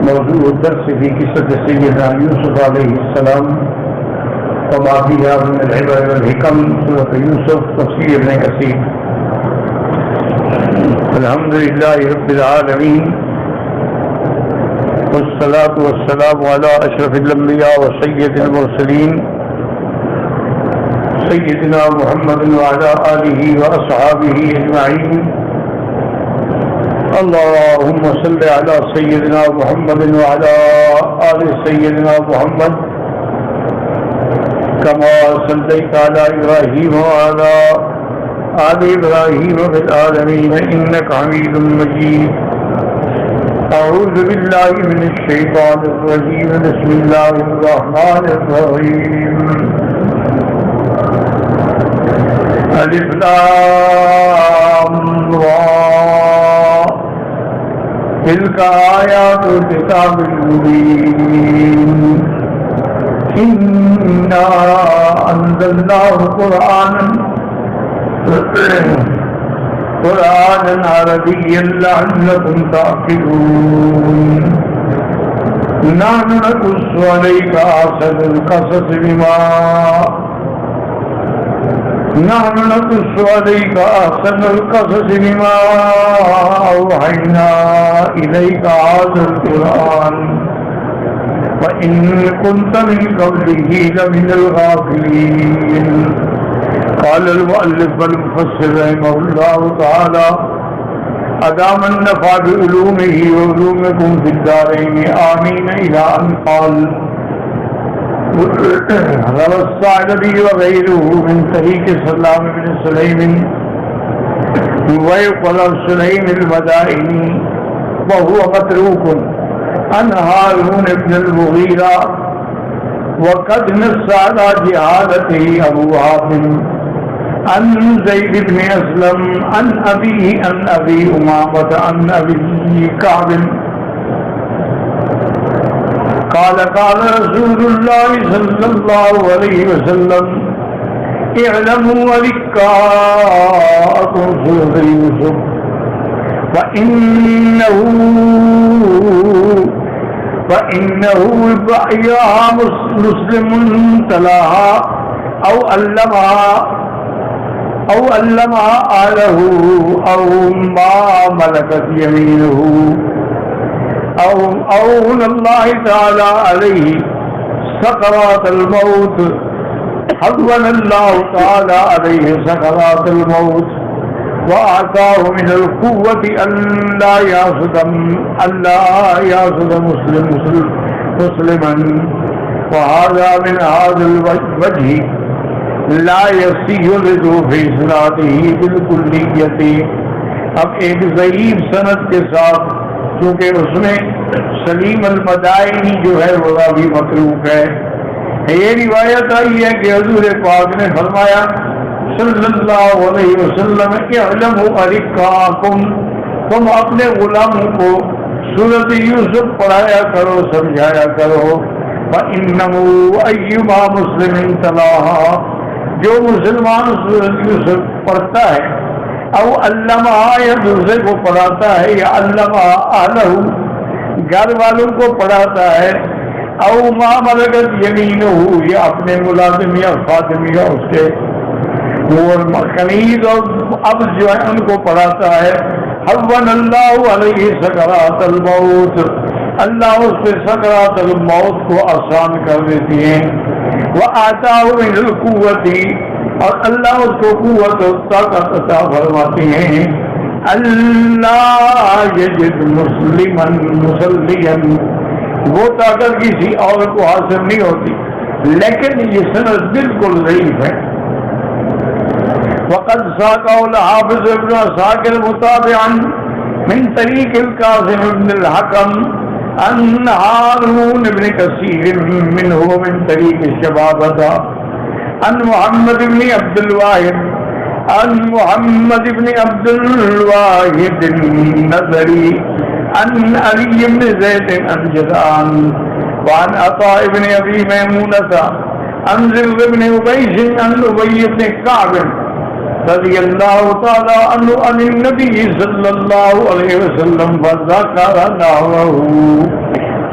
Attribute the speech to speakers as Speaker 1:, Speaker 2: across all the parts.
Speaker 1: موضوع الدرس في قصة سيدنا يوسف عليه السلام وما فيها من العبر والحكم. سورة يوسف تفسير ابن كثير. الحمد لله رب العالمين والصلاة والسلام على أشرف الأنبياء وسيد المرسلين سيدنا محمد وعلى آله وأصحابه أجمعين. اللهم صل على سيدنا محمد وعلى آل سيدنا محمد كما صليت على إبراهيم وعلى آل إبراهيم في العالمين إنك حميد مجيد. أعوذ بالله من الشيطان الرجيم. بسم الله الرحمن الرحيم. ألف لام را تلك آيات الكتاب المبين. إنا أنزلناه قرآنا عربيا لعلكم تعقلون. نحن نقص عليك أحسن القصص بما أوحينا إليك هذا القرآن وإن كنت من قبله لمن الغافلين. قال المؤلف والمفسر رحمه الله تعالى أدام النفع بعلومه وعلومكم في الدارين آمين إلى أن قال روى الصعلبي وغيره من طريق سلام بن سليم ويقال سليم المدائني وهو متروك عن هارون بن المغيرة وقد نص على جهالته أبو حاتم عن زيد بن أسلم عن أبيه عن أبي أمامة عن أبي كعب قال رسول الله صلى الله عليه وسلم اعلموا ولقاءكم سورة يوسف فإنه يحياها مسلم تلاها أو علمها آله أو ما ملكت يمينه أو من الله تعالى عليه سكرات الموت. حضن الله تعالى عليه سكرات الموت وآتاه من القوة أن لا يعصد مسلما. وهذا من هذا الوجه لا يصح لذوف إسناده بالكلية. اب ایک ضعیف سند کے ساتھ کیونکہ اس میں سلیم المدائنی جو ہے وہ بھی متروک ہے. یہ روایت آئی ہے کہ حضور پاک نے فرمایا صلی اللہ علیہ وسلم اعلموا ارقاکم، تم اپنے غلاموں کو سورۃ یوسف پڑھایا کرو، سمجھایا کرو. فإنه أيما مسلم تلاها، جو مسلمان سورۃ یوسف پڑھتا ہے، او علمها یا دوسرے کو پڑھاتا ہے، یا علمها اہلہ گھر والوں کو پڑھاتا ہے، او ما ملکت یمینہ یا اپنے ملازم یا خادم یا اس کے خمید اور اب جو ہے ان کو پڑھاتا ہے. حون اللہ علیہ سکرات الموت، اللہ اس پہ سکرات الموت کو آسان کر دیتی ہیں. وآتاہ من القوت، اور اللہ اس کو قوت و طاقت عطا فرماتی ہیں. اللہ یجد مسلما مسلیا، وہ طاقت کسی اور کو حاصل نہیں ہوتی. لیکن یہ سند بالکل ضعیف ہے. وقد ساقه الحافظ ابن عساکر متابعا من طریق القاسم بن الحکم عن هارون بن كثير منه من طریق الشبابة عن محمد بن عبد الواحد النظري عن علي بن زيد عن جدعان وعن عطاء بن ابي ميمونة عن زر بن ابي بن كعب رضی اللہ تعالی عنہ عن النبی صلی اللہ علیہ وسلم فذکر نحوہ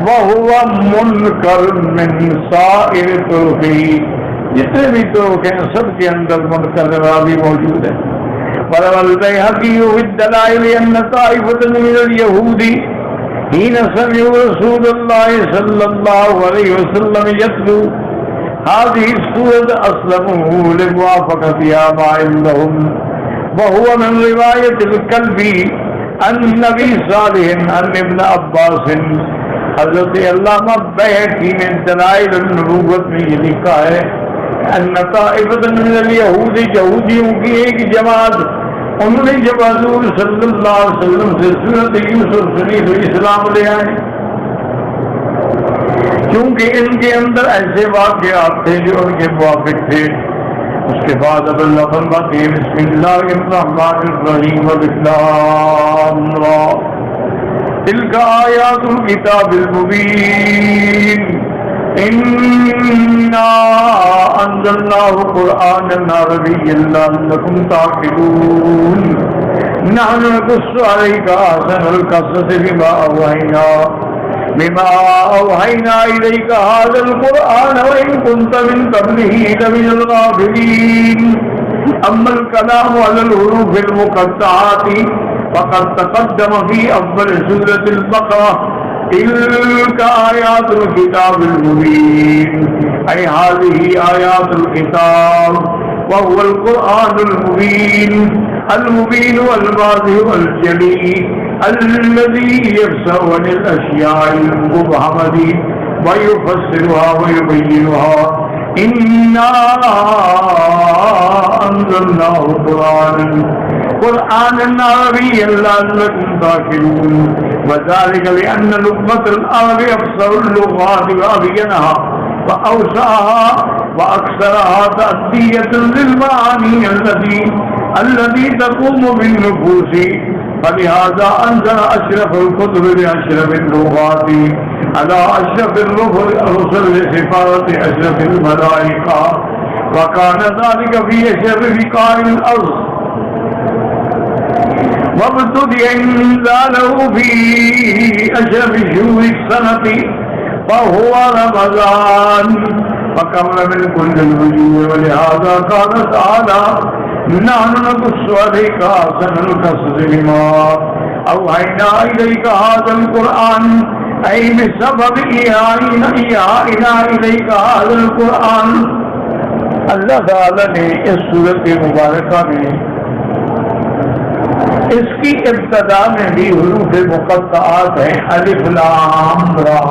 Speaker 1: وہو منکر من سائر طرقی، جتنے بھی طرق ہیں سب کے اندر منکر راوی موجود ہے. وروى البيهقي في الدلائل أن طائفة من اليهود حين سمعوا رسول الله صلى الله عليه وسلم يتلو هذه السورة أسلموا لموافقتها ما عندهم، وهو من رواية الكلبي عن النبي صالح عن ابن عباس. حضرت علامہ بیہقی نے دلائل النبوت میں یہ لکھا ہے ان طائفۃ من الیہود، یہودیوں کی ایک جماعت، انہوں نے جب حضور صلی اللہ علیہ وسلم سے سورۃ یوسف سنی تو اسلام لے آئے، کیونکہ ان کے اندر ایسے واقعات تھے جو ان کے موافق تھے. اس کے بعد اب اللہ فرماتے ہیں بسم اللہ الرحمن الرحیم والإسلام تلك آیات الکتاب المبین انا انزلناه قرآنا عربیا لعلکم تعقلون نحن نقص عليك احسن القصص بما اوحینا الیک هذا القرآن وان كنت من قبله لمن الغافلین. اما الكلام على الحروف المقطعات فقد تقدم في أول سورة البقرة تلك آيات الكتاب المبين، أي هذه آيات الكتاب وهو القرآن المبين والواضح والجلي الذي يفصح عن الأشياء المبهمة ويفسرها ويبينها. إنا أنزلناه قرآنا عربيا لعلكم تعقلون، وذلك لأن لغة العرب أفصح اللغات وأبينها وأوسعها وأكثرها تأدية للمعاني التي تقوم بالنفوس، فلهذا أنزل أشرف الكتب بأشرف اللغات على أشرف الرسل لسفارة أشرف الملائكة، وكان ذلك في أشرف بقاع الأرض، وابتدئ إنزاله في أشرف شهور السنة فهو رمضان، فكمل من كل الوجوه. ولهذا قال تعالى نحن نقص عليك أحسن القصص بما أوحينا إليك هذا القرآن، أي بسبب إيحائنا إليك هذا القرآن. اللہ تعالی نے اس سورت مبارکہ میں اس کی ابتدا میں بھی حروف مقطعات ہیں، الف لام را.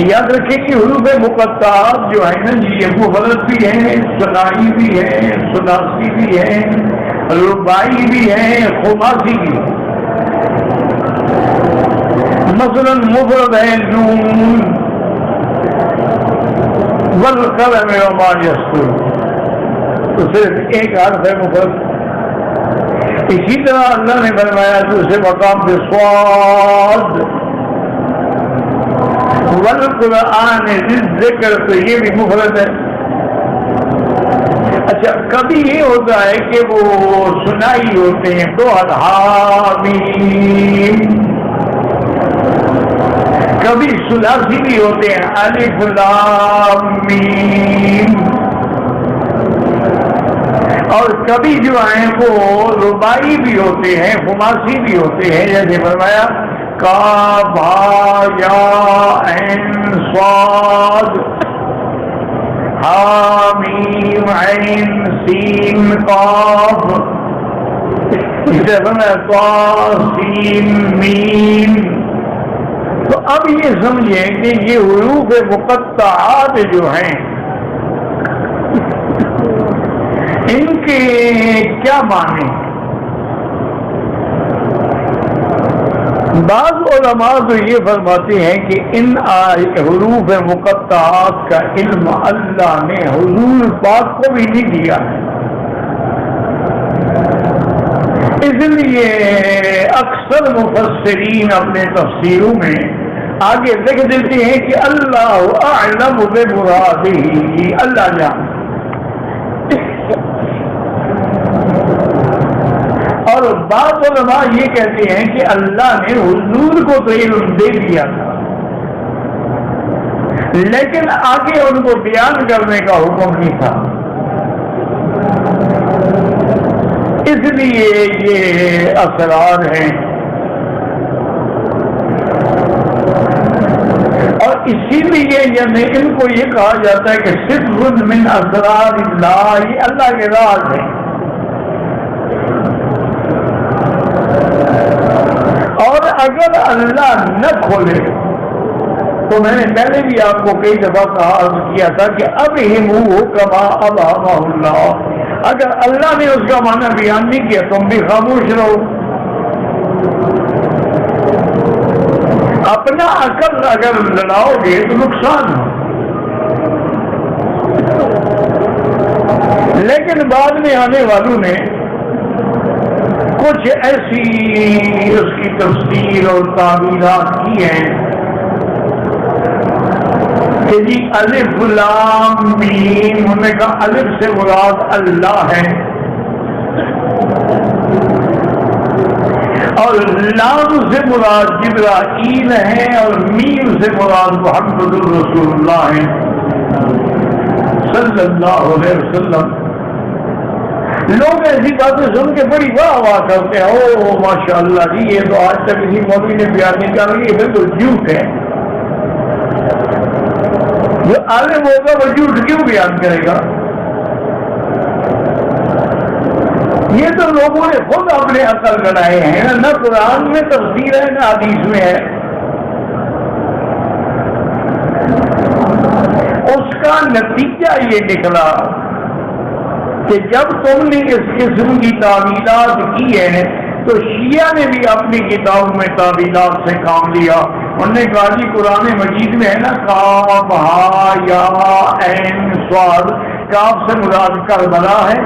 Speaker 1: یاد رکھیں کہ حروف مقطعات جو ہیں نا جی، یہ مفرد بھی ہیں، ثنائی بھی ہیں، ثلاثی بھی ہیں، رباعی بھی ہیں، خماسی بھی ہیں. مثلا مفرد ہے نون والقلم وما یسطرون، تو صرف ایک حرف ہے مفرد. اسی طرح اللہ نے فرمایا دوسرے مقام پہ صاد والقرآن ذکر، تو یہ بھی مفرد ہے. اچھا کبھی یہ ہوتا ہے کہ وہ سنائی ہوتے ہیں تو حامیم، کبھی ثلاثی بھی ہوتے ہیں الف لام میم، اور کبھی جو ہیں وہ رباعی بھی ہوتے ہیں، خماسی بھی ہوتے ہیں، جیسے فرمایا کاف ہا یا عین صاد حامیم عین سین قاف، اسے فرمایا طا سین میم. تو اب یہ سمجھیں کہ یہ حروف مقطعات جو ہیں ان کے کیا معنی؟ بعض علماء تو یہ فرماتے ہیں کہ ان حروف مقطعات کا علم اللہ نے حضور پاک کو بھی نہیں دیا ہے، اس لیے اکثر مفسرین اپنے تفسیروں میں آگے لکھ دیتے ہیں کہ اللہ اعلم بمرادہ، اللہ جان. بعض علماء یہ کہتے ہیں کہ اللہ نے حضور کو تو علم دے دیا تھا، لیکن آگے ان کو بیان کرنے کا حکم نہیں تھا، اس لیے یہ اسرار ہیں۔ اور اسی لیے یعنی ان کو یہ کہا جاتا ہے کہ سر من اسرار اللہ، یہ اللہ کے راز ہیں۔ اور اگر اللہ نہ کھولے تو میں نے پہلے بھی آپ کو کئی دفعہ عرض کیا تھا کہ اب ہمو کما ابہمہ اللہ، اگر اللہ نے اس کا معنی بیان نہیں کیا تم بھی خاموش رہو۔ اپنا عقل اگر لڑاؤ گے تو نقصان ہو، لیکن بعد میں آنے والوں نے کچھ ایسی اس کی تفسیر اور تعبیرات کی ہیں کہ جی الف لام میم، انہوں نے کہا الف سے مراد اللہ ہے اور لام سے مراد جبرائیل ہے اور میم سے مراد محمد الرسول اللہ ہے صلی اللہ علیہ وسلم۔ لوگ ایسی باتیں سن کے بڑی واہ واہ کرتے ہیں، او ماشاء اللہ جی یہ تو آج تک کسی مولوی نے بیان نہیں کر رہی، یہ بالکل جھوٹ ہے۔ جو عالم ہوگا وہ جھوٹ کیوں بیان کرے گا؟ یہ تو لوگوں نے خود اپنے عقل لڑائے ہیں، نہ قرآن میں تفسیر ہے نہ حدیث میں ہے۔ اس کا نتیجہ یہ نکلا کہ جب تم نے اس قسم کی تعویلات کی ہے تو شیعہ نے بھی اپنی کتابوں میں تعویلات سے کام لیا۔ انہوں نے کہا جی قرآن مجید میں ہے نا کاف ہا یا عین صاد، کاف سے مراد کربلا ہے،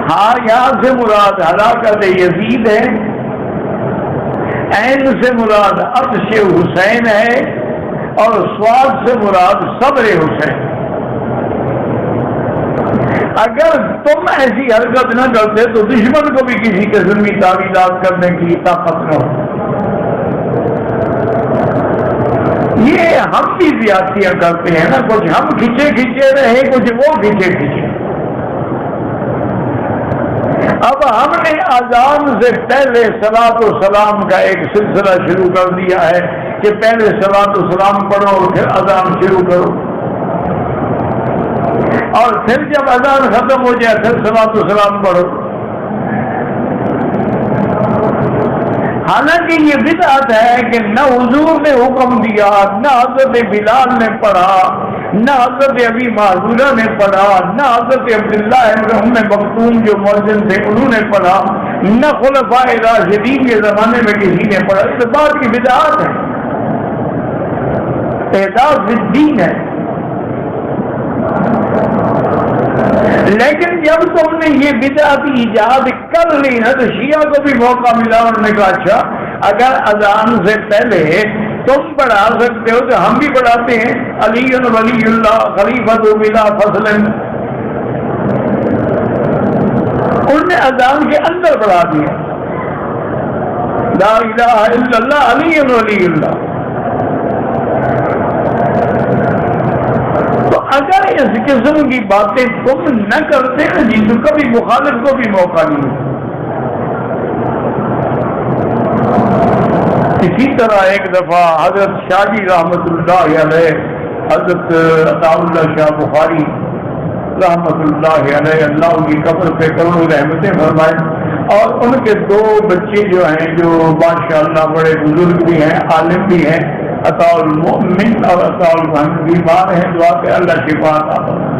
Speaker 1: ہا یا سے مراد ہلاکت یزید ہے، عین سے مراد عطش حسین ہے اور صاد سے مراد صبر حسین۔ اگر تم ایسی حرکت نہ کرتے تو دشمن کو بھی کسی قسم کی تعویلات کرنے کی طاقت نہ ہو۔ یہ ہم بھی زیادتیاں کرتے ہیں نا، کچھ ہم کھینچے کھینچے رہے، کچھ وہ کھینچے کھینچے۔ اب ہم نے اذان سے پہلے صلاۃ و سلام کا ایک سلسلہ شروع کر دیا ہے کہ پہلے صلاۃ و سلام پڑھو اور پھر اذان شروع کرو، اور پھر جب اذان ختم ہو جائے پھر صلاۃ و سلام پڑھو۔ حالانکہ یہ بدعت ہے کہ نہ حضور نے حکم دیا، نہ حضرت بلال نے پڑھا، نہ حضرت ابی معذورہ نے پڑھا، نہ حضرت عبداللہ ابن ام مکتوم جو مؤذن تھے انہوں نے پڑھا، نہ خلفائے راشدین کے زمانے میں کسی نے پڑھا۔ اس بات کی بدعت ہے، اعجاز الدین ہے۔ لیکن جب تم نے یہ بدعت ایجاد کر لی نا تو شیعہ کو بھی موقع ملا، انہوں نے کہا اچھا اگر اذان سے پہلے تم پڑھا سکتے ہو تو ہم بھی پڑھاتے ہیں، علی ولی اللہ خلیفۃ بلا فصل۔ انہوں نے اذان کے اندر پڑھا دیا لا الہ الا اللہ علی ولی اللہ۔ اگر اس قسم کی باتیں تم نہ کرتے نا جی تو کبھی مخالف کو بھی موقع نہیں۔ اسی طرح ایک دفعہ حضرت شاہ جی رحمت اللہ علیہ، حضرت عطا اللہ شاہ بخاری رحمت اللہ علیہ، اللہ ان کی قبر پہ کروڑوں رحمتیں فرمائے، اور ان کے دو بچے جو ہیں جو ماشاءاللہ بڑے بزرگ بھی ہیں، عالم بھی ہیں، عطا المؤمن اور عطا المؤمن، بیمار ہیں، دعا کہ اللہ شفا عطا فرمائے۔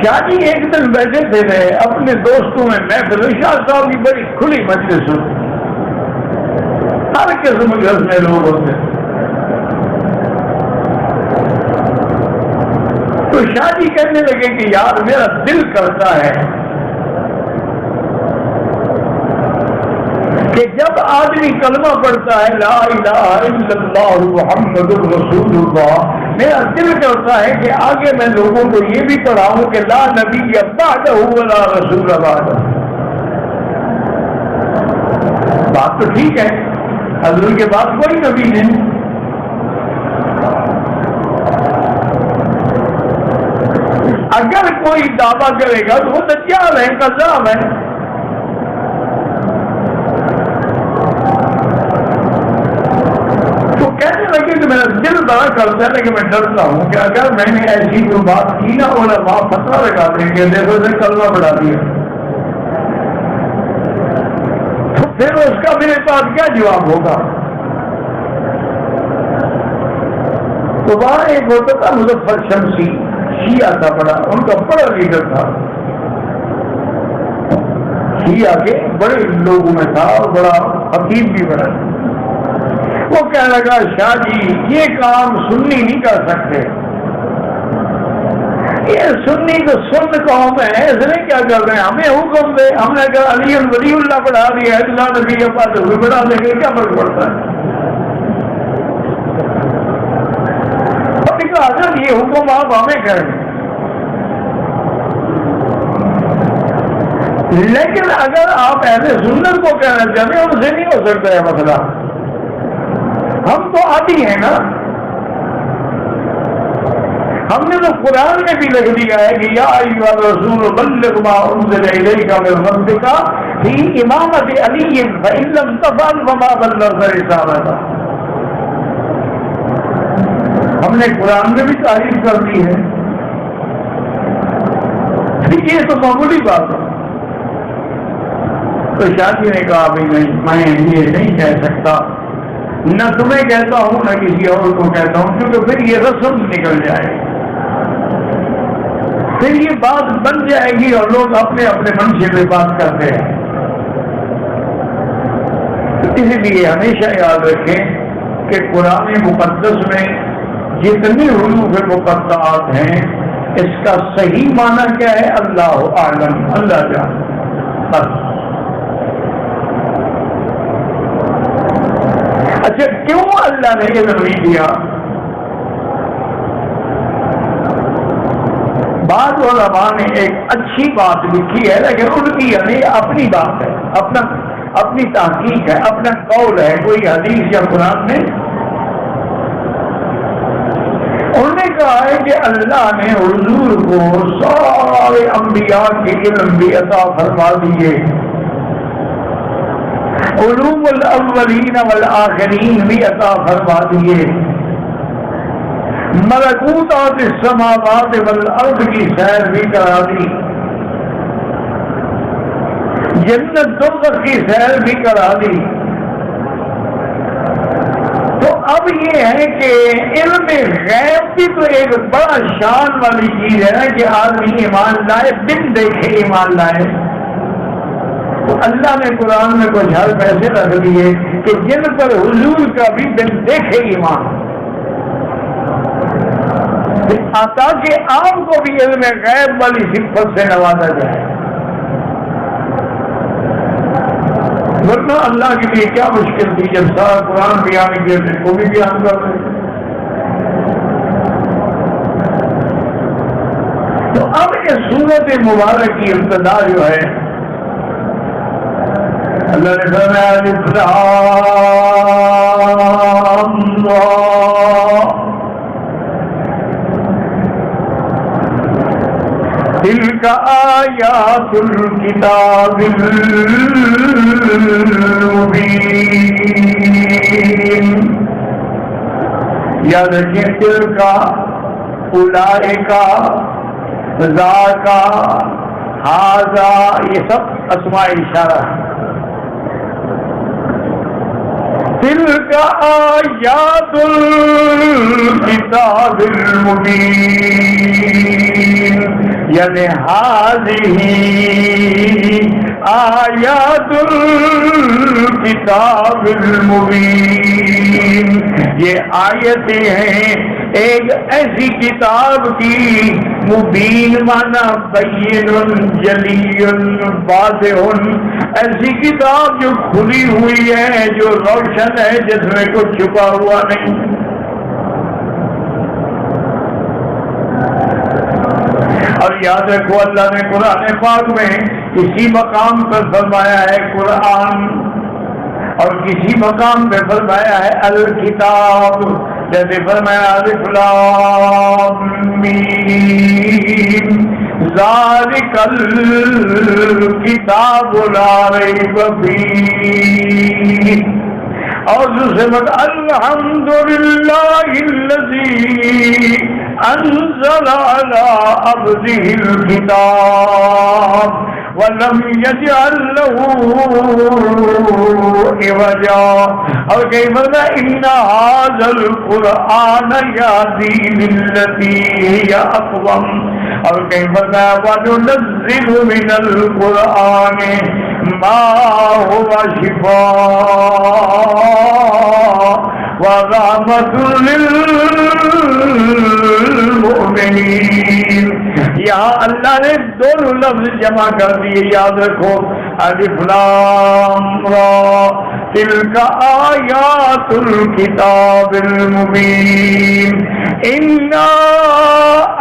Speaker 1: شاہ جی ایک دن بیٹھے تھے اپنے دوستوں میں محفل، شاہ صاحب کی بڑی کھلی مجلس ہوتی، ہر قسم کے اس میں لوگ ہوتے، تو شاہ جی کہنے لگے کہ یار میرا دل کرتا ہے کہ جب آدمی کلمہ پڑھتا ہے لا الہ الا اللہ محمد الرسول اللہ میرا دل کرتا ہے کہ آگے میں لوگوں کو یہ بھی پڑھاؤں کہ لا نبی بعدہ ولا رسول بعدہ. بات تو ٹھیک ہے، حضور کے بعد کوئی نبی نہیں. اگر کوئی دعویٰ کرے گا تو وہ دجال ہے، کذاب ہے. تو کہنے لگے کہ میرا دل بڑا کرتا ہے لیکن میں ڈرتا ہوں کہ اگر میں نے ایسی کوئی بات کی نا علماء فتویٰ لگا دیں گے، دیکھو سے کلمہ بڑھا دیا، تو پھر اس کا میرے پاس کیا جواب ہوگا؟ تو وہاں ایک ہوتا تھا مظفر شمسی، شیعہ تھا بڑا، ان کا بڑا لیڈر تھا، شیعہ کے بڑے لوگوں میں تھا اور بڑا حکیم بھی بڑا. وہ کہنے لگا شاہ جی یہ کام سنی نہیں کر سکتے، یہ سنی تو سن قوم ہے، اس نے کیا کر رہے ہیں، ہمیں حکم دے. ہم نے کہا علی ولی اللہ بڑھا دیا، اللہ نبی کے پاس بھی بڑھا دیں گے، کیا فرق پڑتا ہے؟ حضرت یہ حکم آپ ہمیں کریں، لیکن اگر آپ ایسے سنت کو کہنا چاہتے ہیں ان سے نہیں ہو سکتا ہے مسئلہ. ہم تو عادی ہیں نا، ہم نے تو قرآن میں بھی لکھ دیا ہے کہ یا ایھا الرسول بلغ ما انزل الیک من ربک فی امامۃ علی فإن لم تفعل فما بلغت رسالتہ. ہم نے قرآن میں بھی تعریف کر دی ہے، یہ تو معمولی بات ہے. تو شاہ جی نے کہا بھی نہیں، میں یہ نہیں کہہ سکتا، نہ تمہیں کہتا ہوں نہ کسی اور کو کہتا ہوں، کیونکہ پھر یہ رسم نکل جائے، پھر یہ بات بن جائے گی اور لوگ اپنے اپنے منشے پہ بات کرتے ہیں. اسی لیے ہمیشہ یاد رکھیں کہ قرآن مقدس میں جتنی حروف مقطعات ہیں اس کا صحیح معنی کیا ہے؟ اللہ اعلم، اللہ جانے. بس. اچھا کیوں اللہ نے یہ نہیں دیا؟ بعض علماء نے ایک اچھی بات لکھی ہے لیکن ان کی یعنی اپنی بات ہے، اپنی تحقیق ہے، اپنا قول ہے، کوئی حدیث یا قرآن میں. انہوں نے کہا ہے کہ اللہ نے حضور کو سارے انبیاء کے علم بھی عطا فرما دیے، علوم الاولین والآخرین بھی عطا فرما دیے، ملکوتات السماوات والارض کی سیر بھی کرا دی، جنت دوزخ کی سیر بھی کرا دی. تو اب یہ ہے کہ علم غیب بھی تو ایک بڑا شان والی چیز ہے نا کہ آدمی ایمان لائے، بن دیکھے ایمان لائے. تو اللہ نے قرآن میں کچھ حرف ایسے رکھ دیے کہ جن پر حضور کا بھی بن دیکھے ایمان، تاکہ آپ کو بھی علم غیب والی صفت سے نوازا جائے. ورنہ اللہ کے لیے کیا مشکل تھی جب سارا قرآن بیان کیا تھے وہ بھی بیان کر رہے. تو اب اس سورت مبارک کی ابتدا جو ہے اللہ نے فرمایا الف لام را تلک آیات الکتاب المبین. یاد رکھیں تلک اولئک ذاک ھذا یہ سب اسماء اشارہ ہے. تلک آیات الکتاب المبین یعنی ھذہ آیات الکتاب المبین، یہ آیتیں ہیں ایک ایسی کتاب کی، مبین مانا بین جلی واضح، ایسی کتاب جو کھلی ہوئی ہے، جو روشن ہے، جس میں کچھ چھپا ہوا نہیں. یاد رکھو اللہ نے قرآن پاک میں کسی مقام پر فرمایا ہے قرآن اور کسی مقام پہ فرمایا ہے الکتاب. جیسے فرمایا الف لام میم ذالک الکتاب لا ریب فیہ. اور دوسرے وقت الحمدللہ الذی انزل علی عبدہ الکتاب وَلَمْ يَجْعَلْ لَهُ عِوَجًا. اور کئی مرتبہ إِنَّ هَذَا الْقُرْآنَ يَهْدِي لِلَّتِي هِيَ أَقْوَمُ. اور کئی مرتبہ وَنُنَزِّلُ مِنَ الْقُرْآنِ مَا هُوَ شِفَاءٌ وَرَحْمَةٌ لِلْمُؤْمِنِينَ. یہاں اللہ نے دونوں لفظ جمع کر دیے. یاد رکھو الف لام را تلک آیات الکتاب المبین انا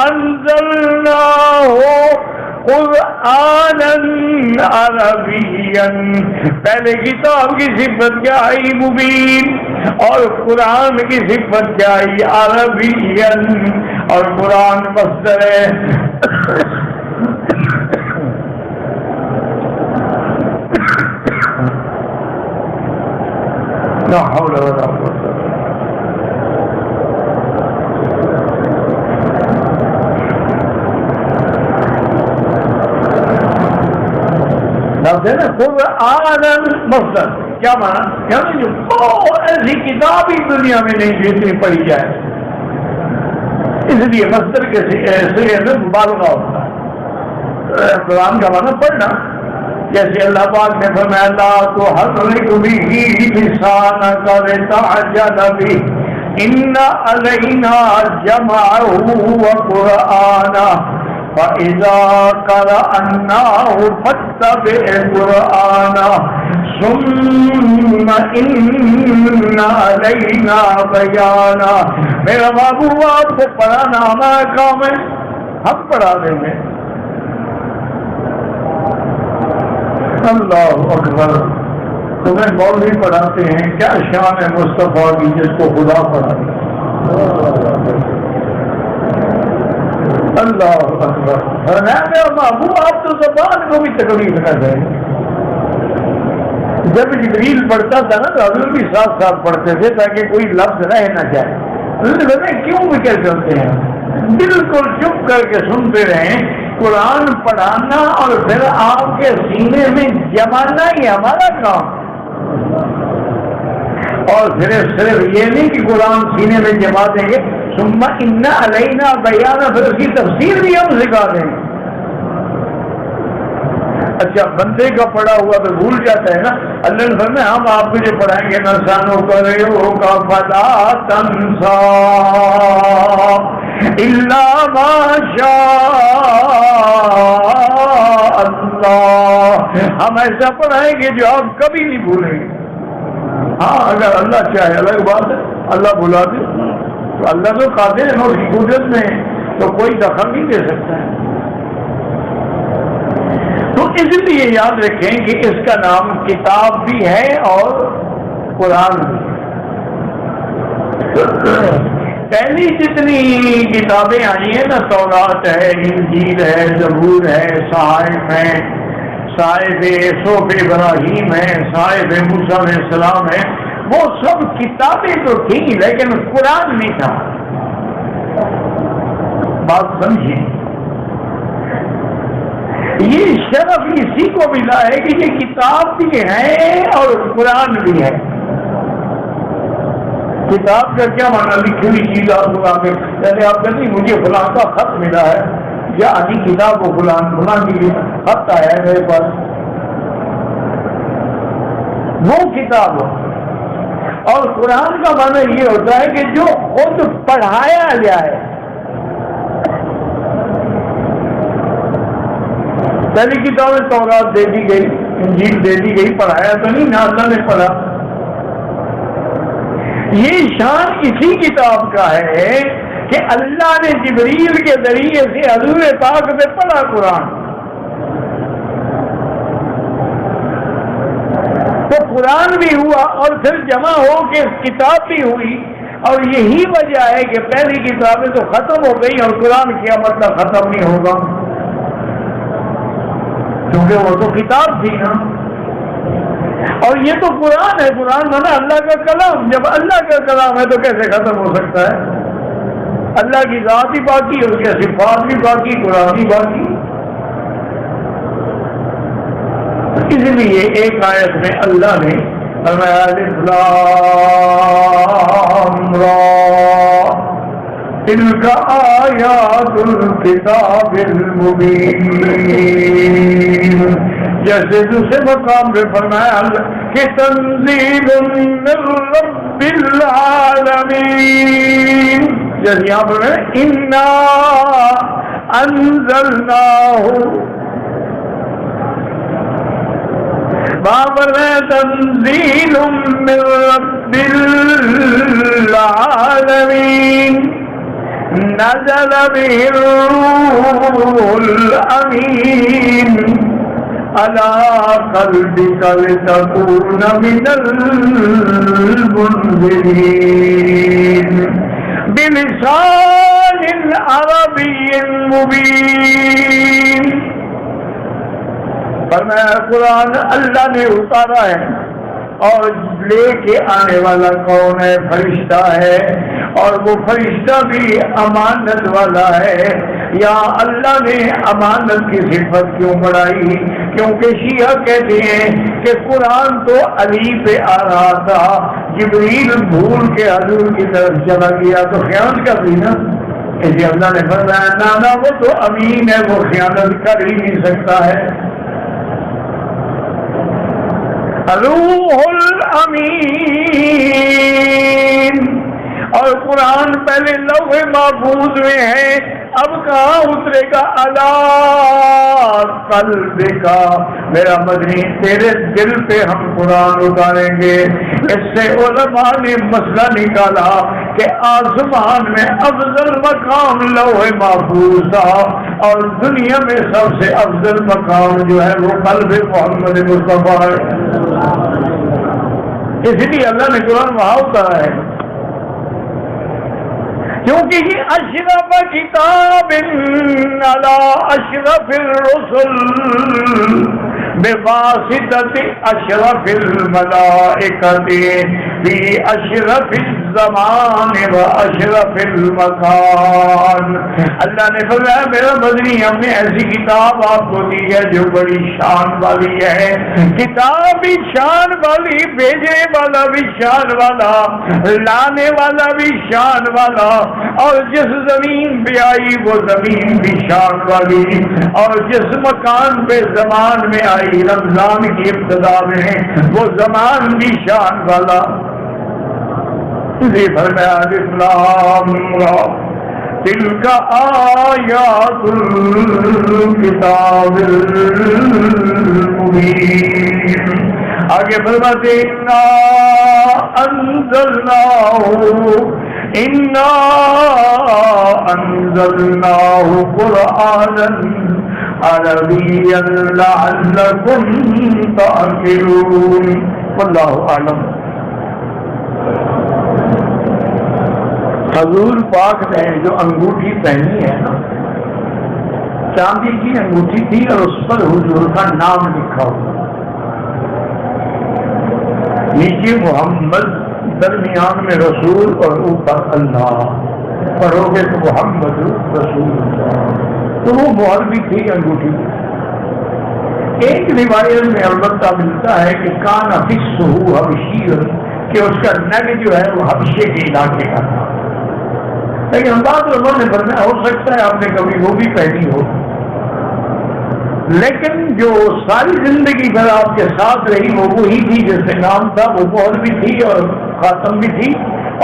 Speaker 1: انزلناہ قرآنا عربیا. پہلے کتاب کی صفت کیا آئی؟ مبین. اور قرآن کی صفت کیا آئی؟ عربیا. اور قرآن مصدر ہے. لا حول ولا قوة. لفظ ہے نا قرآن مصدر. کیا مانا؟ یعنی جو ایسی کتاب ہی دنیا میں نہیں جو اتنی پڑھی جائے. اس لیے مصدر کے سیغے میں مبالغہ ہوتا ہے. قرآن کا مانا پڑھنا. جیسے اللہ پاک نے فرمایا لا تحرک بہ لسانک لتعجل بہ ان علینا جمعہ وقرآنہ فإذا قرأناه فاتبع قرآنہ ثم ان علینا بیانہ. میرا محبوب آپ کو پڑھانا ہمارا کام ہے، ہم پڑھا دیں گے. اللہ اکبر. تمہیں مولوی پڑھاتے ہیں، کیا شان ہے مصطفیٰ کی جس کو خدا پڑھاتے. اللہ اکبر. میرا محبوب آپ تو زبان کو بھی تکلیف نہ دیں. جب جبریل پڑھتا تھا نا تو حضرت بھی ساتھ ساتھ پڑھتے تھے تاکہ کوئی لفظ رہ نہ جائے. کیوں فکر کرتے ہیں؟ بالکل چپ کر کے سنتے رہیں. قرآن پڑھانا اور پھر آپ کے سینے میں جمانا یہ ہمارا کام. اور صرف یہ نہیں کہ قرآن سینے میں جما دیں گے، ثم ان علینا بیانہ، پھر اس کی تفسیر بھی ہم سکھا دیں گے. اچھا بندے کا پڑھا ہوا تو بھول جاتا ہے نا. اللہ نے فرمایا ہم آپ کو جو پڑھائیں گے نسانو کرو کا فلا تنسا الا ما شاء اللہ. ہم ایسا پڑھائیں گے جو آپ کبھی نہیں بھولیں گے. ہاں اگر اللہ چاہے الگ بات ہے، اللہ بلا دے تو اللہ تو قادر ہے، اس کی قدرت میں تو کوئی دخل نہیں دے سکتا ہے. تو اس لیے یاد رکھیں کہ اس کا نام کتاب بھی ہے اور قرآن بھی. پہلی جتنی کتابیں آئی ہیں نا، تورات ہے، انجیل ہے، زبور ہے، صحائف ہے، صحائف صحف ابراہیم ہے، صحائف موسیٰ علیہ السلام ہے، وہ سب کتابیں تو تھیں لیکن قرآن نہیں تھا. بات سمجھیں. یہ شرف اسی کو ملا ہے کہ یہ کتاب بھی ہے اور قرآن بھی ہے. کتاب کا کیا مانا؟ لکھی ہوئی چیز آپ کو پہلے آپ کہتے ہیں مجھے فلاں کا خط ملا ہے، یا آدھی کتاب کو فلاں کی خط آیا ہے میرے پاس، وہ کتاب ہو. اور قرآن کا معنی یہ ہوتا ہے کہ جو خود پڑھایا جائے. پہلی کتابیں تورات دے دی گئی، انجیل دے دی گئی، پڑھایا تو نہیں نہ اللہ نے پڑھا. یہ شان اسی کتاب کا ہے کہ اللہ نے جبریل کے ذریعے سے حضور پاک سے پڑھا قرآن، تو قرآن بھی ہوا اور پھر جمع ہو کے کتاب بھی ہوئی، اور یہی وجہ ہے کہ پہلی کتابیں تو ختم ہو گئی اور قرآن قیامت تک ختم نہیں ہوگا، کیونکہ وہ تو کتاب تھی نا، اور یہ تو قرآن ہے، قرآن مانا اللہ کا کلام، جب اللہ کا کلام ہے تو کیسے ختم ہو سکتا ہے؟ اللہ کی ذات ہی باقی، اس کے صفات بھی باقی، قرآن بھی باقی۔ اس لیے ایک آیت میں اللہ نے فرمایا الف لام را تلک آیات الکتاب المبین، جیسے دوسرے مقام پہ فرمایا کہ تنزیل من رب العالمین، جیسے یہاں پر انا انزلناہ، بابر تنزیل من رب العالمین نزل به الروح الامین علی قلبک لتکون من المنذرین بلسان عربی مبین۔ فرمایا قرآن اللہ نے اتارا ہے، اور لے کے آنے والا کون ہے؟ فرشتہ ہے، اور وہ فرشتہ بھی امانت والا ہے۔ یا اللہ نے امانت کی صفت کیوں بڑھائی؟ کیونکہ شیعہ کہتے ہیں کہ قرآن تو علی پہ آ رہا تھا، جبریل بھول کے حضور کی طرف چلا گیا تو خیانت کر دی نا، اس لیے اللہ نے فرمایا نانا وہ تو امین ہے، وہ خیانت کر ہی نہیں سکتا ہے۔ روح الامین، اور قرآن پہلے لوح محفوظ میں ہے، اب کہاں اترے گا؟ علی قلبک، میرا مدنی تیرے دل پہ ہم قرآن اتاریں گے۔ اس سے علماء نے مسئلہ نکالا کہ آسمان میں افضل مقام لوح محفوظ تھا، اور دنیا میں سب سے افضل مقام جو ہے وہ قلب محمد مصطفیٰ ہے، اس لیے اللہ نے قرآن وہاں اتارا ہے، کیونکہ یہ اشرف کتاب علی اشرف الرسل بواسطۃ اشرف الملائکۃ فی اشرف الزمان و اشرف المکان۔ اللہ نے فرمایا میرا مدنی ہم نے ایسی کتاب آپ کو دی ہے جو بڑی شان والی ہے، کتاب بھی شان والی، بھیجنے والا بھی شان والا، لانے والا بھی شان والا، اور جس زمین پہ آئی وہ زمین بھی شان والی، اور جس مکان پہ زمان میں آئی رمضان کی ابتدا میں وہ زمان بھی شان والا۔ اسی فرمایا الف لام را تلک آیات الکتاب المبین۔ آگے فرماتے انا انزلناہ قرآنا عربیا لعلکم تعقلون۔ واللہ اعلم۔ حضور پاک نے جو انگوٹھی پہنی ہے نا، چاندی کی انگوٹھی تھی اور اس پر حضور کا نام لکھا ہوا، نیچے محمد، درمیان میں رسول اور اوپر اللہ، پڑھو گے تو محمد رسول اللہ، تو وہ مہر بھی تھی انگوٹھی۔ ایک روایت میں البتہ ملتا ہے کہ کان فسہ حبشی، کہ اس کا نگ جو ہے وہ حبشے کے علاقے کا تھا، لیکن بعض لوگوں نے فرمایا ہو سکتا ہے آپ نے کبھی وہ بھی پہنی ہو، لیکن جو ساری زندگی بھر آپ کے ساتھ رہی وہ وہی تھی جس سے نام تھا، وہ مہر بھی تھی اور خاتم بھی تھی،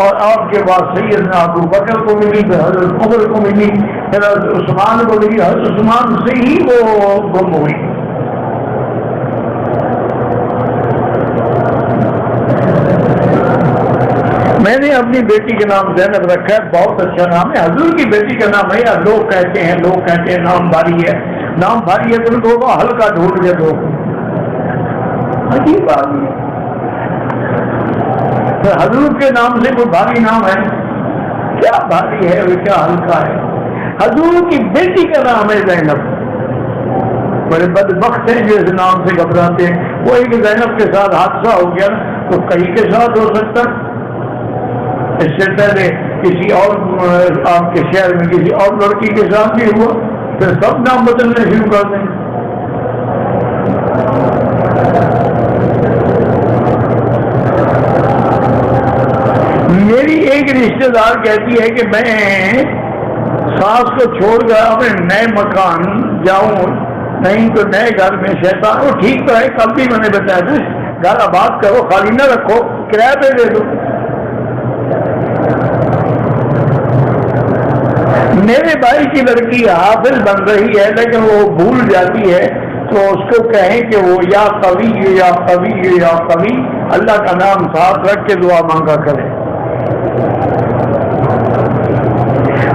Speaker 1: اور آپ کے بعد سیدنا ابو بکر کو ملی، پھر حضرت عمر کو ملی، پھر حضرت عثمان کو ملی، حضرت عثمان سے ہی وہ گم ہوئی۔ میں نے اپنی بیٹی کا نام زینب رکھا ہے، بہت اچھا نام ہے، حضور کی بیٹی کا نام ہے، لوگ کہتے ہیں نام بھاری ہے، نام بھاری ہے تو ان کو ہلکا ڈھونڈ کے دو، عجیب بات ہے، حضور کے نام سے کوئی بھاری نام ہے؟ کیا بھاری ہے اور کیا ہلکا ہے؟ حضور کی بیٹی کا نام ہے زینب، بڑے بدبخت ہیں جو اس نام سے گھبراتے ہیں۔ وہ ایک زینب کے ساتھ حادثہ ہو گیا تو کئی کے ساتھ ہو سکتا، اس سے پہلے کسی اور آپ کے شہر میں کسی اور لڑکی کے ساتھ بھی ہوا، پھر سب نام بدلنے شروع کر دیں۔ میری ایک رشتہ دار کہتی ہے کہ میں ساس کو چھوڑ کر اپنے نئے مکان جاؤں، نہیں تو نئے گھر میں شیطان، وہ ٹھیک تو ہے، کل بھی میں نے بتایا تھا گھر آباد کرو، خالی نہ رکھو، کرایہ پہ دے دو۔ میرے بھائی کی لڑکی حافظ بن رہی ہے لیکن وہ بھول جاتی ہے، تو اس کو کہیں کہ وہ یا قوی یا قوی یا قوی اللہ کا نام ساتھ رکھ کے دعا مانگا کرے۔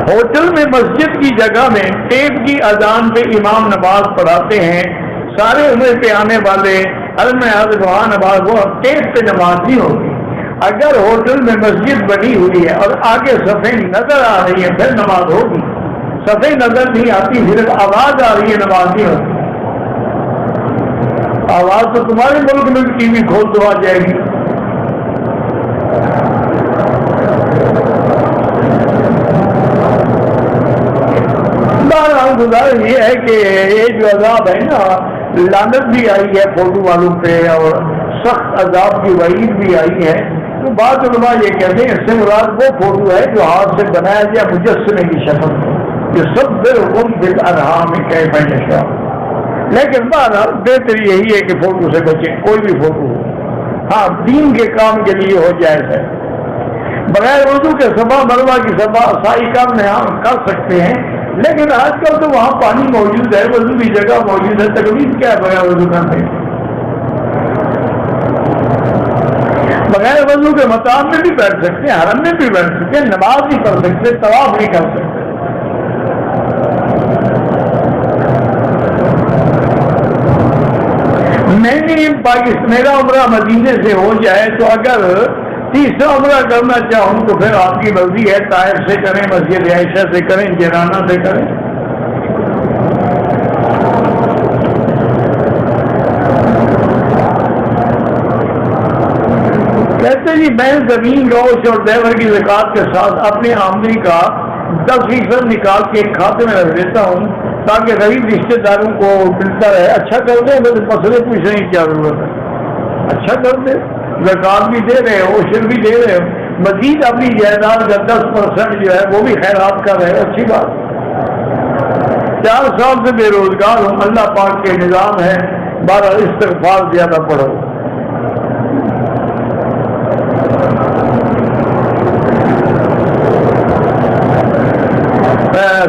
Speaker 1: ہوٹل میں مسجد کی جگہ میں ٹیپ کی اذان پہ امام نماز پڑھاتے ہیں، سارے عمرے پہ آنے والے وہاں نماز، وہ ٹیپ پہ نماز نہیں ہوگی۔ اگر ہوٹل میں مسجد بنی ہوئی ہے اور آگے صفیں نظر آ رہی ہیں پھر نماز ہوگی، صفیں نظر نہیں آتی صرف آواز آ رہی ہے نماز نہیں ہوتی۔ آواز تو تمہارے ملک میں ٹی وی کھول تو آ جائے گی۔ بہرحال گزارش یہ ہے کہ یہ جو عذاب ہے نا، لعنت بھی آئی ہے فوٹو والوں پہ اور سخت عذاب کی وعید بھی آئی ہے، تو بعض علماء یہ کہتے ہیں اس سے مراد وہ فوٹو ہے جو ہاتھ سے بنایا گیا مجسمے کی شکل جو سب بالکل بالارحام کیف یشاء۔ لیکن بہرحال بہتر یہی ہے کہ فوٹو سے بچیں، کوئی بھی فوٹو ہو، ہاں دین کے کام کے لیے ہو جائز ہے۔ بغیر وضو کے صفا مروہ کی صفائی کام میں ہم کر سکتے ہیں، لیکن آج کل تو وہاں پانی موجود ہے، وضو کی جگہ موجود ہے، تکلیف کیا ہے بغیر وضو کرنے؟ بغیر وضو کے مقام میں بھی بیٹھ سکتے ہیں، حرم میں بھی بیٹھ سکتے ہیں، نماز نہیں پڑھ سکتے، طواف نہیں کر سکتے۔ میرا عمرہ مدینے سے ہو جائے تو اگر تیسرا عمرہ کرنا چاہوں تو پھر آپ کی مرضی ہے، طائف سے کریں، مسجد عائشہ سے کریں، جیرانہ سے کریں۔ کہتے جی میں زمین گوشت اور زیور کی زکوٰۃ کے ساتھ اپنی آمدنی کا 10% نکال کے ایک کھاتے میں رکھ دیتا ہوں تاکہ غریب رشتے داروں کو ملتا رہے۔ اچھا کر دیں، بس مسئلے پوچھنے کی کیا ضرورت ہے؟ اچھا کر دیں، زکوٰۃ بھی دے رہے ہو، عشر بھی دے رہے ہو، مزید اپنی جائیداد کا 10% جو ہے وہ بھی خیرات کر رہے ہو، اچھی بات۔ 4 سال سے بے روزگار ہوں، اللہ پاک کے نظام ہے، 12 استغفار زیادہ پڑھو۔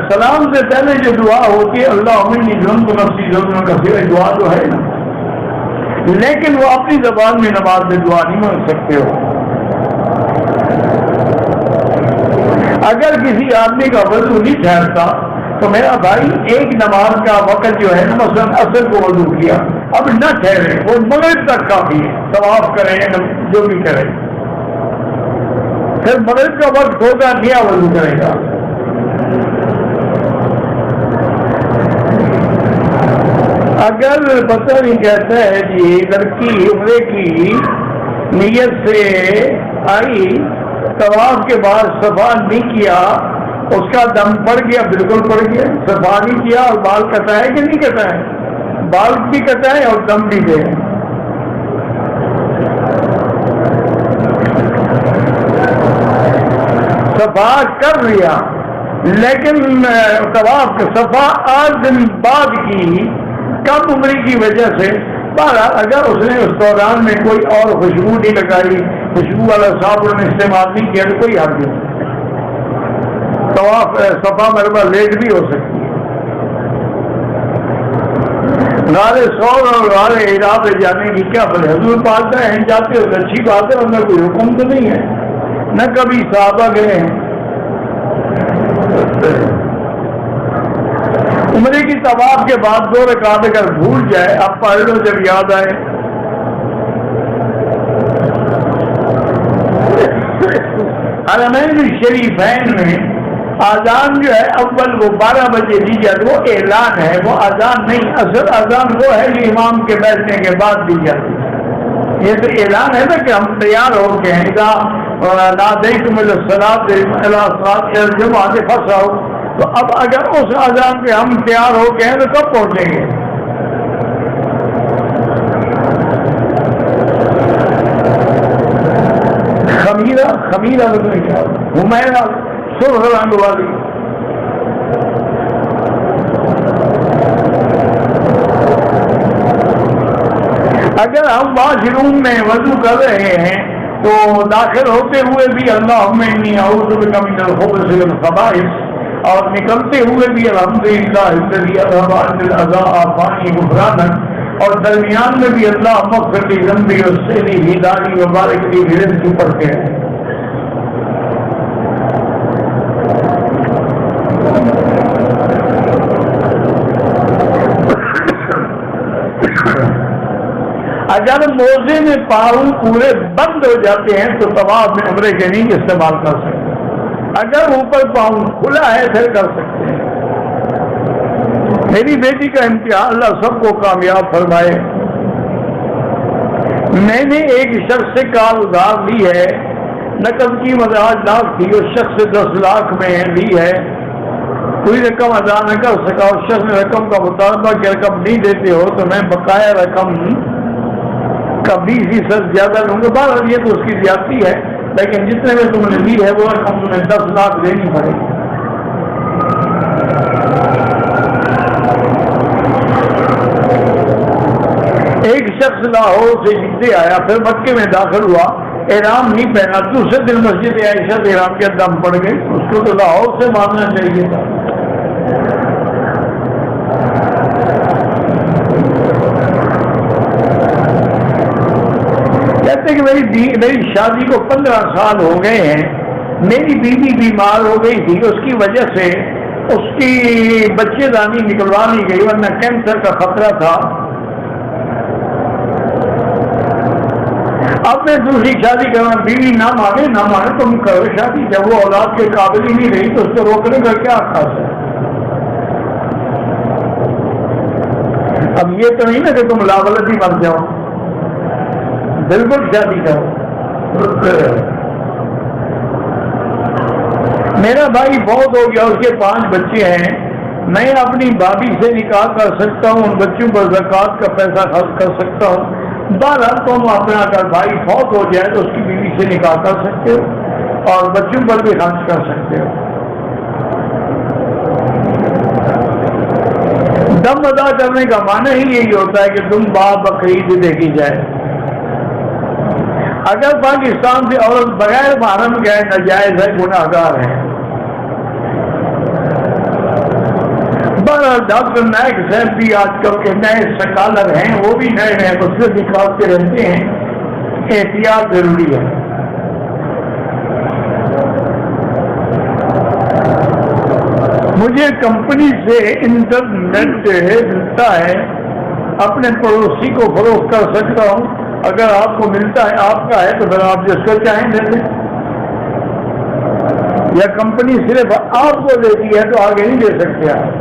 Speaker 1: سلام سے پہلے جو دعا ہوتی ہے اللہ انی ظلمت نفسی ظلما کثیرا، دعا تو ہے نا، لیکن وہ اپنی زبان میں نماز میں دعا نہیں مانگ سکتے ہو۔ اگر کسی آدمی کا وضو نہیں ٹھہرتا تو میرا بھائی ایک نماز کا وقت جو ہے نا، مثلا عصر کو وضو کیا، اب نہ ٹھہرے، وہ مغرب تک کافی ہے، طواف کریں جو بھی کریں، پھر مغرب کا وقت ہوگا نیا وضو کرے گا۔ اگر پتہ نہیں کہتا ہے جی لڑکی عمرے کی نیت سے آئی، طواف کے بعد صفا نہیں کیا، اس کا دم پڑ گیا، بالکل پڑ گیا، صفا نہیں کیا اور بال کٹا ہے کہ نہیں کٹا ہے؟ بال بھی کٹا ہے اور دم بھی دے۔ صفا کر لیا لیکن طواف صفا 8 دن بعد کی، کم عمری کی وجہ سے، بہرحال اگر اس نے اس دوران میں کوئی اور خوشبو نہیں لگائی، خوشبو والا صابن استعمال نہیں کیا تو کوئی حرج نہیں، طواف صفا مروا لیٹ بھی ہو سکتی ہے۔ غار ثور اور غار حرا پہ جانے کی کیا بھلے، حضور پاک ہیں جاتے ہو تو اچھی بات ہے، ان میں کوئی حکم تو نہیں ہے، نہ کبھی صحابہ گئے ہیں. عمرے کی طواف کے بعد 2 رکعت اگر بھول جائے آپ پڑھ لو جب یاد آئے. حرمین شریفین میں اذان جو ہے اول وہ 12 بجے دی جاتی، وہ اعلان ہے، وہ اذان نہیں. اصل اذان وہ ہے جو امام کے بیٹھنے کے بعد دی جاتی ہے. یہ تو اعلان ہے نا کہ ہم تیار ہو کے ہیں. نادیتم الصلاۃ الی الصلاۃ الجمعۃ فاسعوا. تو اب اگر اس اذان پہ ہم تیار ہو کے ہیں تو کب پہنچیں گے؟ خمیرہ حمیرہ سرخ رنگ والی. اگر ہم واش روم میں وضو کر رہے ہیں تو داخل ہوتے ہوئے بھی اللہم انی اعوذ بک من الخبث والخبائث، اور نکلتے ہوئے بھی الحمدللہ الذی اذھب عنی الاذی وعافانی غفرانک، اور درمیان میں بھی اللہم اغفر لی ذنبی وسعلی فی داری وبارک لی فی رزقی پڑھتے ہیں. اگر موزے میں پاؤں پورے بند ہو جاتے ہیں تو طواف میں عمرے کے نہیں استعمال کر سکتے. اگر اوپر پاؤں کھلا ہے پھر کر سکتے ہیں. میری بیٹی کا امتحان اللہ سب کو کامیاب فرمائے. میں نے ایک شخص سے کار ادھار لی ہے، نقد کی مدد لاکھ تھی، اس شخص سے 10 لاکھ میں لی ہے. کوئی رقم ادا نہ کر سکا، اس شخص نے رقم کا مطالبہ کہ رقم نہیں دیتے ہو تو میں بقایا رقم کا 20% زیادہ لوں گا. بہرحال یہ تو اس کی زیادتی ہے، لیکن جتنے میں تم نے لی ہے وہ رقم تمہیں 10 لاکھ دینی پڑے گی. ایک شخص لاہور سے جدے آیا، پھر مکے میں داخل ہوا، احرام نہیں پہنا. دوسرے دن مسجد عائشہ سے احرام کے دم پڑ گئے. اس کو تو لاہور سے ماننا چاہیے تھا. کہتے کہ میری شادی کو 15 سال ہو گئے ہیں، میری بیوی بیمار ہو گئی تھی، اس کی وجہ سے اس کی بچے دانی نکلوا لی گئی، ورنہ کینسر کا خطرہ تھا. اب میں دوسری شادی کرنا، بیوی نہ مانے تم کرو شادی. جب وہ اولاد کے قابل ہی نہیں رہی تو اس کو روکنے کا کیا خاص ہے؟ اب یہ تو نہیں نا کہ تم لاولتی بن جاؤ، بالکل شادی کرو. میرا بھائی بہت ہو گیا، اس کے 5 بچے ہیں. میں اپنی بھابھی سے نکاح کر سکتا ہوں، ان بچوں پر زکوٰۃ کا پیسہ خرچ کر سکتا ہوں. بہرحال تم اپنا اگر بھائی فوت ہو جائے تو اس کی بیوی سے نکاح کر سکتے ہو اور بچوں پر بھی خرچ کر سکتے ہو. دم ادا کرنے کا معنی ہی یہی ہوتا ہے کہ تم بقرعید دیکھی جائے. اگر پاکستان سے عورت بغیر محرم گئے ناجائز ہے، گناہ گار ہے. ڈاکٹر نائک صاحب بھی آج کل کے نئے سکالر ہیں، وہ بھی نئے مسئلے دکھاتے رہتے ہیں. احتیاط ضروری ہے. مجھے کمپنی سے انٹرنیٹ ملتا ہے، اپنے پڑوسی کو فروخت کر سکتا ہوں. اگر آپ کو ملتا ہے، آپ کا ہے تو پھر آپ جس کو چاہیں دے دیں، یا کمپنی صرف آپ کو دیتی ہے تو آگے نہیں دے سکتے آپ.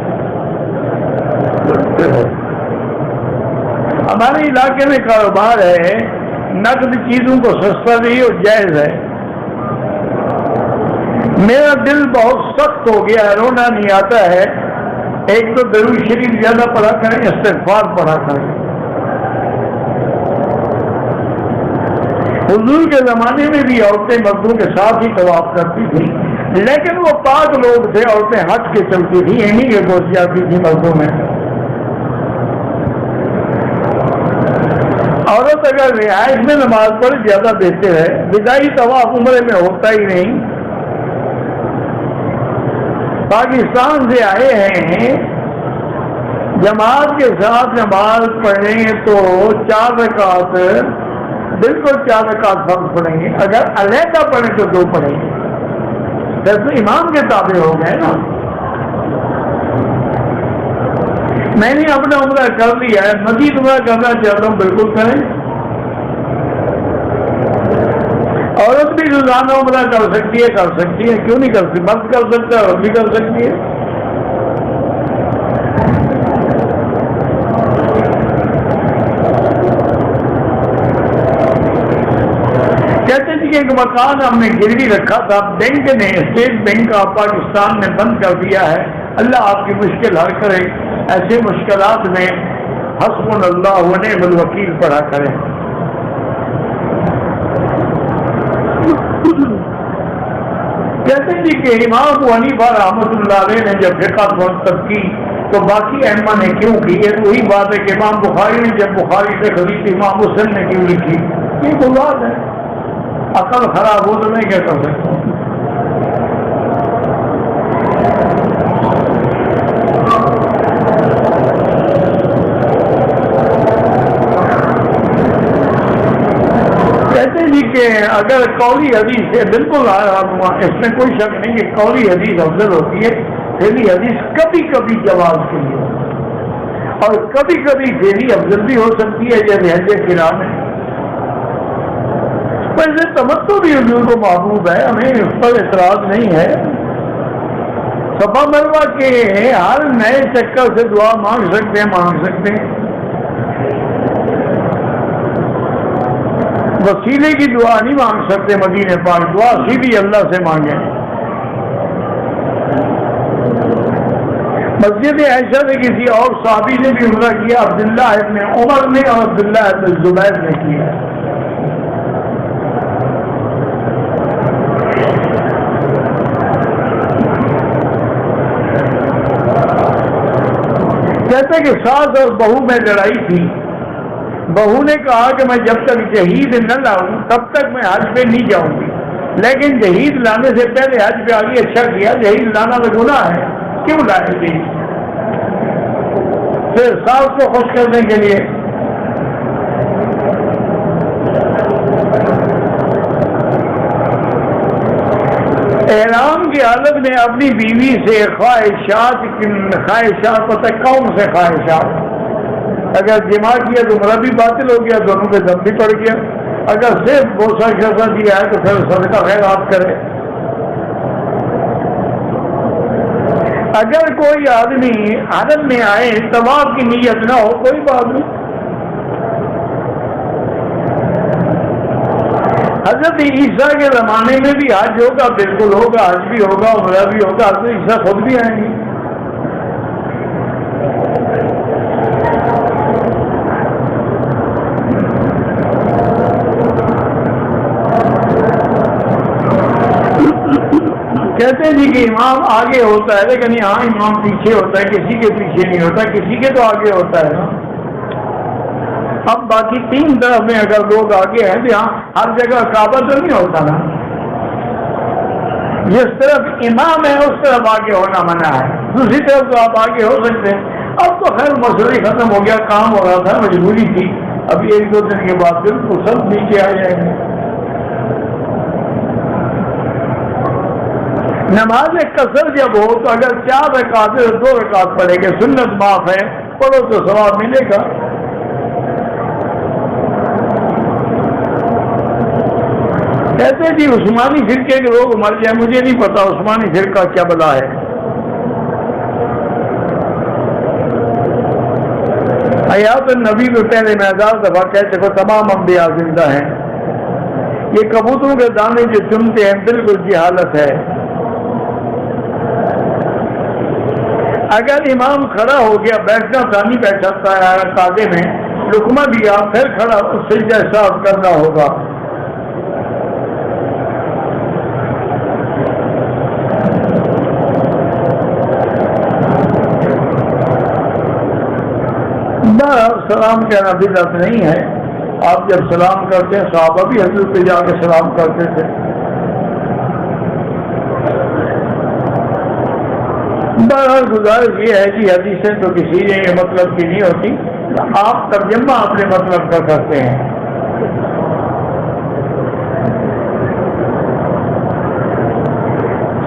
Speaker 1: ہمارے علاقے میں کاروبار ہے، نقد چیزوں کو سستا بھی اور جائز ہے. میرا دل بہت سخت ہو گیا ہے، رونا نہیں آتا ہے. ایک تو درود شریف زیادہ پڑھا کریں، استغفار پڑھا کریں. حضور کے زمانے میں بھی عورتیں مردوں کے ساتھ ہی طواف کرتی تھیں، لیکن وہ پاک لوگ تھے، عورتیں ہٹ کے چلتی تھیں، انہیں کے گوش جاتی تھی مردوں میں. عورت اگر رہائش میں نماز پڑھ زیادہ بہتر ہے. بدائی طواف عمرے میں ہوتا ہی نہیں. پاکستان سے آئے ہیں، جماعت کے ساتھ نماز پڑھیں تو 4 رکعت بالکل 4 رکعت فرض پڑھیں گے، اگر علیحدہ پڑھیں تو 2 پڑھیں گے، پھر تو امام کے تابع ہو گئے نا۔ میں نے اپنا عمرہ کر لیا ہے، مزید عمرہ کرنا چاہتا ہوں، بالکل کریں۔ عورت بھی روزانہ عمرہ کر سکتی ہے، کیوں نہیں کر سکتی؟ مرد کر سکتا ہے، عورت بھی کر سکتی ہے۔ کہتے ہیں کہ ایک مکان ہم نے گروی رکھا تھا، بینک نے، اسٹیٹ بینک آف پاکستان نے بند کر دیا ہے۔ اللہ آپ کی مشکل حل کرے، ایسے مشکلات میں حسبنا اللہ و نعم الوکیل پڑھا کریں۔ کہتے ہیں کہ امام ابو حنیفہ رحمۃ اللہ علیہ نے جب فقہ مرتب کی تو باقی ائمہ نے کیوں کی؟ وہی بات ہے کہ امام بخاری نے جب بخاری سے خریدی، امام مسلم نے کیوں لکھی؟ یہ تو بات ہے، عقل خراب ہو تو میں کیا کر سکتا ہوں۔ کہتے جی کہ اگر قولی حدیث ہے، بالکل اس میں کوئی شک نہیں کہ قولی حدیث افضل ہوتی ہے، فعلی حدیث کبھی کبھی جواز کے لیے، اور کبھی کبھی فعلی افضل بھی ہو سکتی ہے، جیسے حج کرام ہے۔ ویسے تمتع بھی حضور کو محبوب ہے، ہمیں اس پر اعتراض نہیں ہے۔ صفا مروہ کے ہر نئے چکر سے دعا مانگ سکتے ہیں۔ وسیلے کی دعا نہیں مانگ سکتے، مدینے پاک دعا سیدھی اللہ سے مانگیں۔ مسجد عائشہ سے کسی اور صحابی نے بھی عمرہ کیا، عبداللہ ابن عمر نے اور عبداللہ ابن زبیر نے کیا۔ کہتے کہ ساس اور بہو میں لڑائی تھی، بہو نے کہا کہ میں جب تک جہید نہ لاؤں تب تک میں حج پہ نہیں جاؤں گی، لیکن جہید لانے سے پہلے حج پہ آگے اچھا کیا، جہید لانا تو گناہ ہے، کیوں لائے گی؟ پھر ساس کو خوش کرنے کے لیے احرام کی حالت میں اپنی بیوی سے خواہشات پتہ کون سے خواہشات، اگر جماع کیا تو عمرہ بھی باطل ہو گیا، دونوں پہ دم بھی پڑ گیا۔ اگر صرف بوسہ شسہ دیا ہے تو پھر صدقہ خیرات کرے۔ اگر کوئی آدمی حرم میں آئے، طواف کی نیت نہ ہو، کوئی بات نہیں۔ حضرت عیسیٰ کے زمانے میں بھی حج ہوگا، بالکل ہوگا، حج بھی ہوگا، عمرہ بھی ہوگا، حضرت عیسیٰ خود بھی آئیں گے۔ کہتے ہیں جی کہ امام آگے ہوتا ہے، لیکن یہاں امام پیچھے ہوتا ہے، کسی کے پیچھے نہیں ہوتا، کسی کے تو آگے ہوتا ہے نا۔ اب باقی 3 طرف میں اگر لوگ آگے ہیں تو یہاں ہر جگہ کعبہ تو نہیں ہوتا نا، جس طرف امام ہے اس طرف آگے ہونا منع ہے، دوسری طرف تو آپ آگے ہو سکتے ہیں۔ اب تو خیر مسئلہ ختم ہو گیا، کام ہو رہا تھا، مجبوری تھی، ابھی 1-2 دن کے بعد بالکل سب نیچے آ جائیں گے۔ نماز قصر جب ہو تو اگر 4 رکعت 2 رکعت پڑھے گے، سنت معاف ہے، پڑھو تو ثواب ملے گا۔ کہتے جی عثمانی فرقے کے لوگ مر جائیں، مجھے نہیں پتا عثمانی فرقہ کیا بلا ہے۔ حیات النبی میں پہلے میں 1000 دفعہ کہہ چکا تمام انبیاء زندہ ہیں، یہ کبوتروں کے دانے جو چنتے ہیں بالکل جہالت ہے۔ اگر امام کھڑا ہو گیا، بیٹھنا تھا نہیں بیٹھا قاعدے میں، لقمہ دیا پھر کھڑا، سجدہ صاف کرنا ہوگا۔ سلام کہنا بدعت نہیں ہے، آپ جب سلام کرتے ہیں، صحابہ بھی حضرت پہ جا کے سلام کرتے تھے۔ بہرحال گزارش یہ ہے کہ حدیثیں تو کسی نے مطلب کی نہیں ہوتی، آپ ترجمہ اپنے مطلب کا کرتے ہیں۔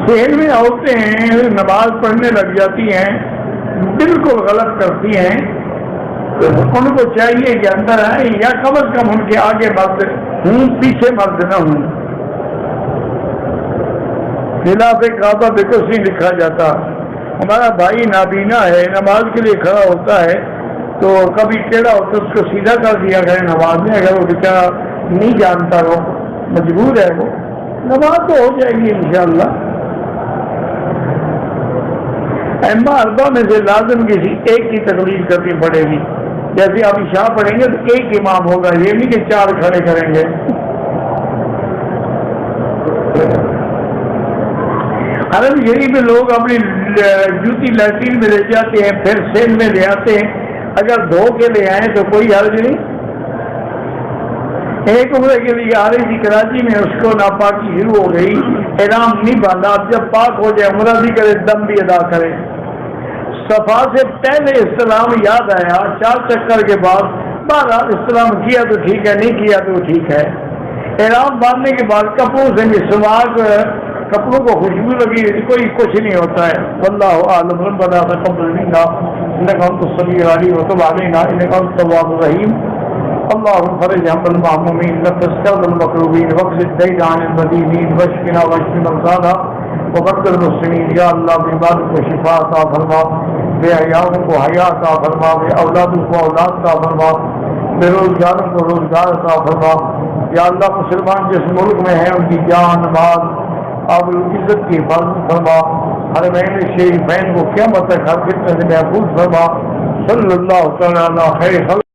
Speaker 1: کھیل میں عورتیں نماز پڑھنے لگ جاتی ہیں، بالکل غلط کرتی ہیں، ان کو چاہیے کہ اندر آئیں یا کم از کم ان کے آگے مرد ہوں، پیچھے مرد نہ ہوں۔ خلاف کعبہ پہ کچھ نہیں لکھا جاتا۔ ہمارا بھائی نابینا ہے، نماز کے لیے کھڑا ہوتا ہے تو کبھی ٹیڑھا ہوتا ہے، اس کو سیدھا کر دیا کرے نماز میں۔ اگر وہ بیچارہ نہیں جانتا، وہ مجبور ہے، وہ نماز تو ہو جائے گی انشاءاللہ۔ ائمہ اربعہ میں سے لازم کسی ایک کی تقلید کرنی پڑے گی۔ جیسے آپ عشاء پڑھیں گے تو ایک امام ہوگا، یہ نہیں کہ 4 کھڑے کریں گے۔ عرب شریف میں لوگ اپنی جوتی لیٹرین میں لے جاتے ہیں، پھر سین میں لے آتے ہیں، اگر دھو کے لے آئیں تو کوئی حرج نہیں۔ ایک عمرے کے لیے آ رہی تھی کراچی میں، اس کو ناپاکی شروع ہو گئی، احرام نہیں باندھا، اب جب پاک ہو جائے عمرہ بھی کرے، دم بھی ادا کرے۔ صفا سے پہلے استلام یاد آیا، 4 چکر کے بعد بہرحال استلام کیا تو ٹھیک ہے، نہیں کیا تو ٹھیک ہے۔ احرام باندھنے کے بعد کپڑوں سے مسواک، کپڑوں کو خوشبو لگی، کوئی کچھ نہیں ہوتا ہے۔ واللہ اعلم۔ ربنا تقبل منا انک انت السمیع العلیم وتب علینا انک انت التواب الرحیم۔ اللهم فرج هم المهمومين، نفس كرب المكروبين، واقض الدين عن المدينين، واشفنا واشف مرضانا ومرضى المسلمين۔ یا اللہ بیماروں کو شفا عطا فرما، بے حیاؤں کو حیا عطا فرما، بے اولادوں کو اولاد عطا فرما، بے روزگاروں کو روزگار عطا فرما۔ یا اللہ مسلمان جس ملک میں ہیں ان کی جان مال اور عزت کی حفاظت فرما، حرمین شریفین کو قیامت تک ہر فتنہ سے محفوظ فرما۔ صلی اللہ تعالی علی خیر خلق